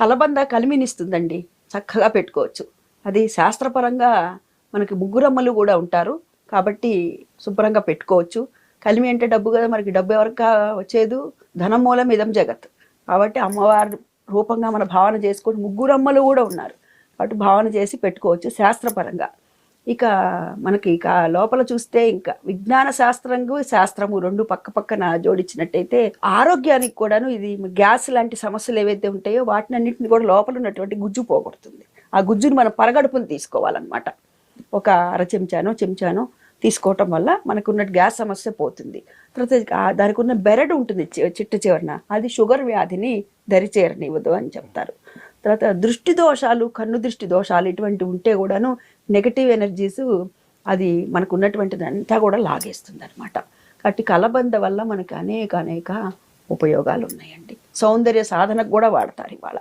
కలబంద కలిమినిస్తుందండి, చక్కగా పెట్టుకోవచ్చు. అది శాస్త్రపరంగా మనకి ముగ్గురమ్మలు కూడా ఉంటారు కాబట్టి శుభ్రంగా పెట్టుకోవచ్చు. కలిమి అంటే డబ్బు కదా, మనకి డబ్బు ఎవరికి వచ్చేది? ధనం మూలం ఇదం జగత్. కాబట్టి అమ్మవారి రూపంగా మన భావన చేసుకొని ముగ్గురమ్మలు కూడా ఉన్నారు కాబట్టి భావన చేసి పెట్టుకోవచ్చు శాస్త్రపరంగా. ఇక మనకి ఇక లోపల చూస్తే ఇంకా విజ్ఞాన శాస్త్రంగు శాస్త్రము రెండు పక్క పక్కన జోడించినట్టయితే ఆరోగ్యానికి కూడాను ఇది గ్యాస్ లాంటి సమస్యలు ఏవైతే ఉంటాయో వాటిని అన్నింటిని కూడా లోపల ఉన్నటువంటి గుజ్జు పోగొడుతుంది. ఆ గుజ్జుని మనం పరగడుపుని తీసుకోవాలన్నమాట. ఒక అర చెంచానో తీసుకోవటం వల్ల మనకున్న గ్యాస్ సమస్య పోతుంది. తర్వాత దానికి ఉన్న బెరడు ఉంటుంది చిట్ట చివరన, అది షుగర్ వ్యాధిని దరిచేరనివ్వదు అని చెప్తారు. తర్వాత దృష్టి దోషాలు, కన్ను దృష్టి దోషాలు ఇటువంటి ఉంటే కూడాను నెగటివ్ ఎనర్జీస్ అది మనకు ఉన్నటువంటిది అంతా కూడా లాగేస్తుంది అనమాట. కాబట్టి కలబంద వల్ల మనకి అనేక ఉపయోగాలు ఉన్నాయండి. సౌందర్య సాధనకు కూడా వాడతారు ఇవాళ.